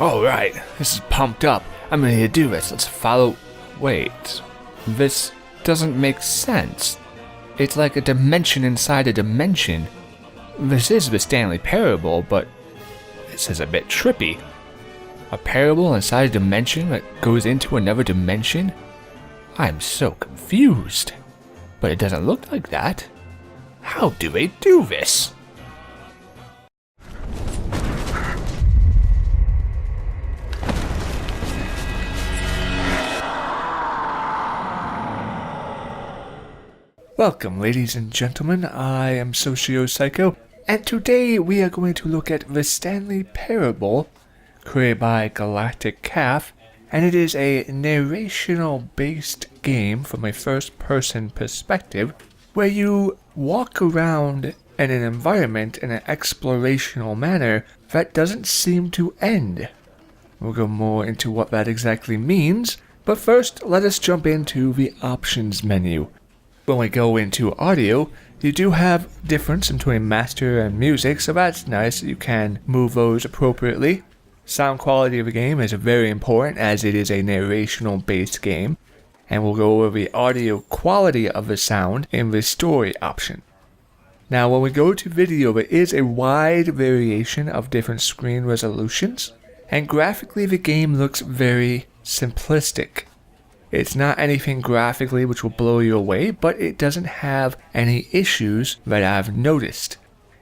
Alright, this is pumped up. I'm ready to do this. Let's follow... Wait. This doesn't make sense. It's like a dimension inside a dimension. This is the Stanley Parable, but this is a bit trippy. A parable inside a dimension that goes into another dimension? I'm so confused. But it doesn't look like that. How do they do this? Welcome, ladies and gentlemen. I am SocioPsycho, and today we are going to look at the Stanley Parable, created by Galactic Calf, and it is a narrational-based game from a first-person perspective, where you walk around in an environment in an explorational manner that doesn't seem to end. We'll go more into what that exactly means, but first let us jump into the options menu. When we go into audio, you do have difference between master and music, so that's nice. You can move those appropriately. Sound quality of the game is very important as it is a narrational based game, and we'll go over the audio quality of the sound in the story option. Now when we go to video, there is a wide variation of different screen resolutions, and graphically the game looks very simplistic. It's not anything graphically which will blow you away, but it doesn't have any issues that I've noticed.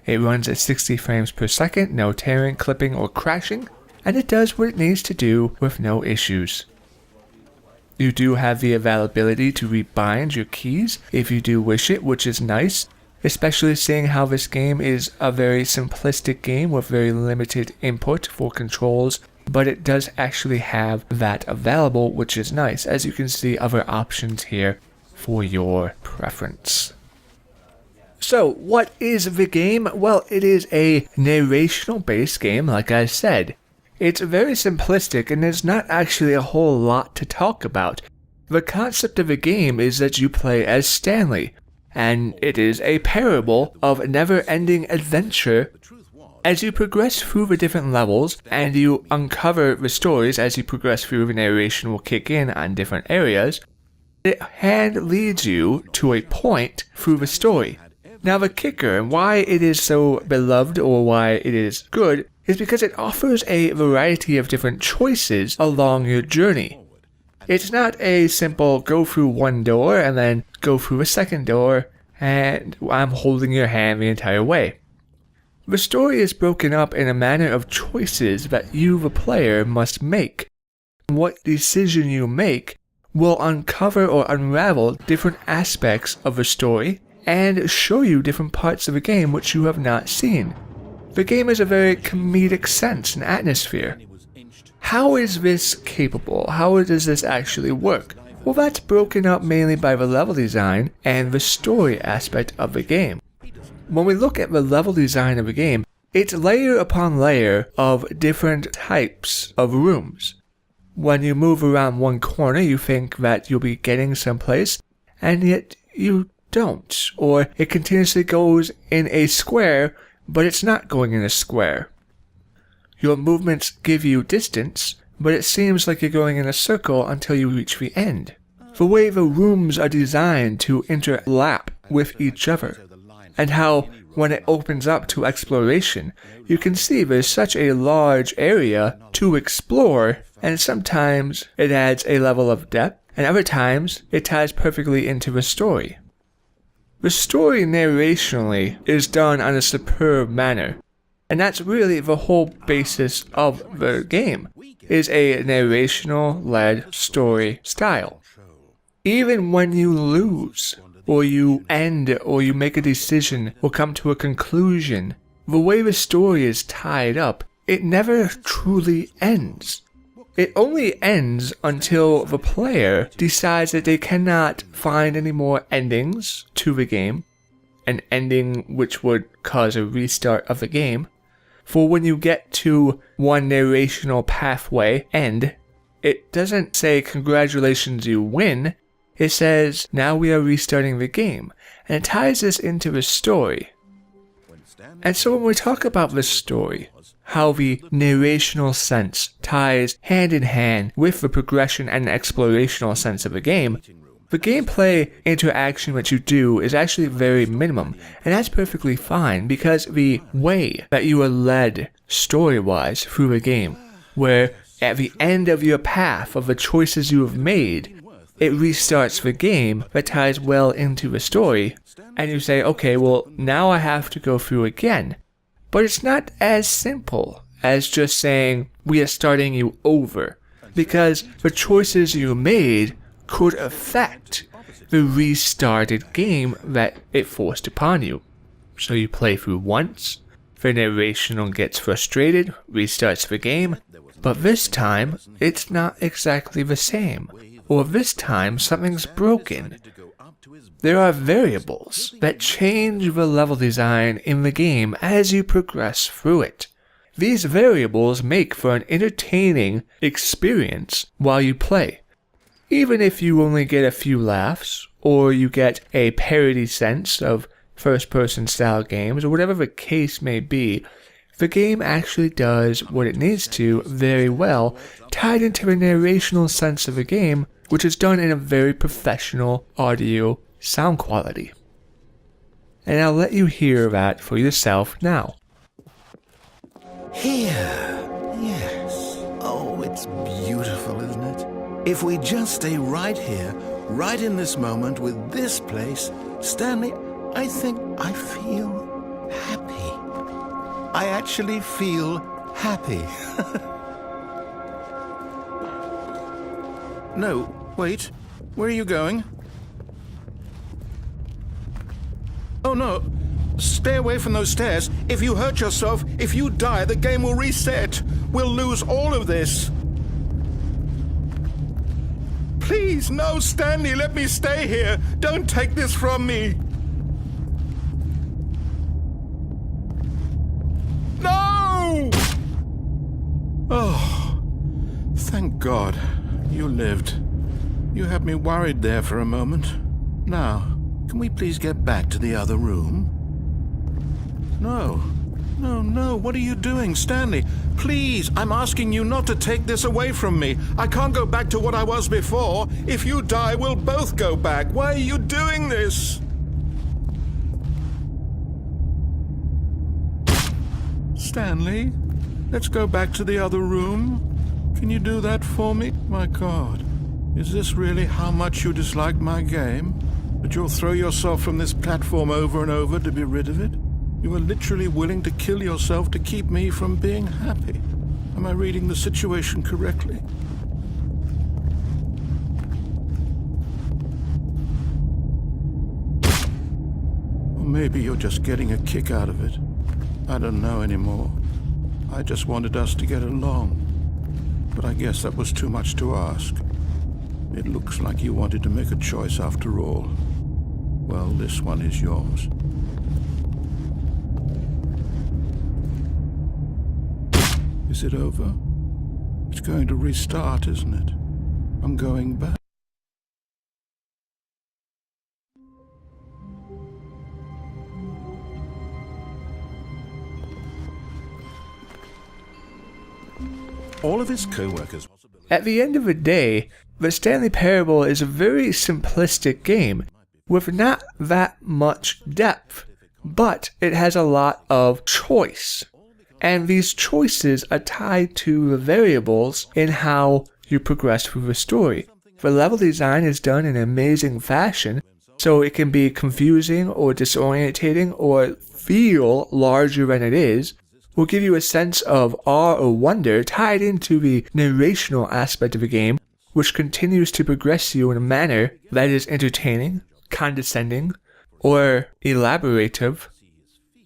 It runs at 60 frames per second, no tearing, clipping, or crashing, and it does what it needs to do with no issues. You do have the availability to rebind your keys if you do wish it, which is nice, especially seeing how this game is a very simplistic game with very limited input for controls, but it does actually have that available, which is nice, as you can see other options here for your preference. So, what is the game? Well, it is a narrational-based game, like I said. It's very simplistic, and there's not actually a whole lot to talk about. The concept of the game is that you play as Stanley, and it is a parable of never-ending adventure. As you progress through the different levels, and you uncover the stories as you progress through, the narration will kick in on different areas, it hand leads you to a point through the story. Now the kicker, and why it is so beloved or why it is good, is because it offers a variety of different choices along your journey. It's not a simple go through one door and then go through a second door and I'm holding your hand the entire way. The story is broken up in a manner of choices that you, the player, must make. What decision you make will uncover or unravel different aspects of the story and show you different parts of the game which you have not seen. The game has a very comedic sense and atmosphere. How is this capable? How does this actually work? Well, that's broken up mainly by the level design and the story aspect of the game. When we look at the level design of the game, it's layer upon layer of different types of rooms. When you move around one corner, you think that you'll be getting someplace, and yet you don't. Or it continuously goes in a square, but it's not going in a square. Your movements give you distance, but it seems like you're going in a circle until you reach the end. The way the rooms are designed to interlap with each other, and how when it opens up to exploration, you can see there's such a large area to explore, and sometimes it adds a level of depth, and other times it ties perfectly into the story. The story narrationally is done on a superb manner, and that's really the whole basis of the game, is a narrational-led story style. Even when you lose, or you end, or you make a decision, or come to a conclusion, the way the story is tied up, it never truly ends. It only ends until the player decides that they cannot find any more endings to the game, an ending which would cause a restart of the game. For when you get to one narrational pathway end, it doesn't say congratulations you win, it says now we are restarting the game, and it ties this into the story. And so when we talk about this story, how the narrational sense ties hand in hand with the progression and explorational sense of a game, the gameplay interaction that you do is actually very minimum, and that's perfectly fine because the way that you are led story-wise through the game, where at the end of your path of the choices you have made, it restarts the game that ties well into the story, and you say, okay, well, now I have to go through again. But it's not as simple as just saying, we are starting you over, because the choices you made could affect the restarted game that it forced upon you. So you play through once, the narrational gets frustrated, restarts the game, but this time, it's not exactly the same, or this time something's broken. There are variables that change the level design in the game as you progress through it. These variables make for an entertaining experience while you play. Even if you only get a few laughs, or you get a parody sense of first-person style games, or whatever the case may be, the game actually does what it needs to very well, tied into the narrational sense of the game, which is done in a very professional audio sound quality. And I'll let you hear that for yourself now. Here, yes. Oh, it's beautiful, isn't it? If we just stay right here, right in this moment with this place, Stanley, I think I feel happy. I actually feel happy. No, wait. Where are you going? Oh no, stay away from those stairs. If you hurt yourself, if you die, the game will reset. We'll lose all of this. Please, no, Stanley, let me stay here. Don't take this from me. No! Oh, thank God you lived. You had me worried there for a moment. Now, can we please get back to the other room? No. No, what are you doing, Stanley? Please, I'm asking you not to take this away from me. I can't go back to what I was before. If you die, we'll both go back. Why are you doing this? Stanley, let's go back to the other room. Can you do that for me? My God, is this really how much you dislike my game? That you'll throw yourself from this platform over and over to be rid of it? You are literally willing to kill yourself to keep me from being happy. Am I reading the situation correctly? Or maybe you're just getting a kick out of it. I don't know anymore. I just wanted us to get along. But I guess that was too much to ask. It looks like you wanted to make a choice after all. Well, this one is yours. Is it over? It's going to restart, isn't it? I'm going back. All of his co-workers. At the end of the day, the Stanley Parable is a very simplistic game with not that much depth, but it has a lot of choice. And these choices are tied to the variables in how you progress through the story. The level design is done in an amazing fashion, so it can be confusing or disorientating or feel larger than it is, will give you a sense of awe or wonder tied into the narrational aspect of the game, which continues to progress you in a manner that is entertaining, condescending, or elaborative.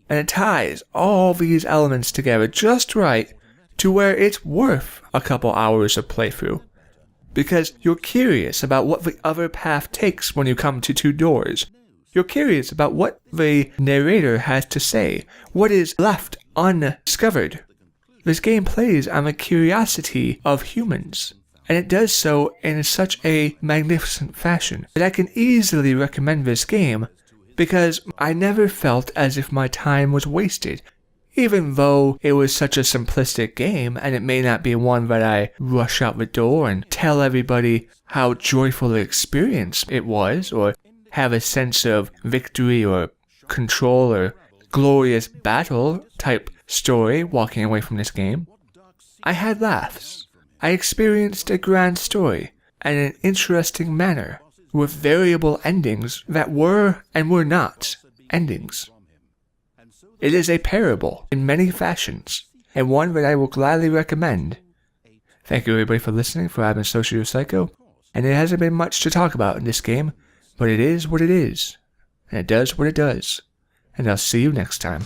And it ties all these elements together just right to where it's worth a couple hours of playthrough. Because you're curious about what the other path takes when you come to two doors. You're curious about what the narrator has to say, what is left undiscovered. This game plays on the curiosity of humans, and it does so in such a magnificent fashion that I can easily recommend this game because I never felt as if my time was wasted. Even though it was such a simplistic game, and it may not be one that I rush out the door and tell everybody how joyful an experience it was, or have a sense of victory or control or glorious battle type story walking away from this game, I had laughs. I experienced a grand story and an interesting manner, with variable endings that were and were not endings. It is a parable in many fashions, and one that I will gladly recommend. Thank you everybody for listening, for I've been SocioPsycho, and it hasn't been much to talk about in this game, but it is what it is, and it does what it does, and I'll see you next time.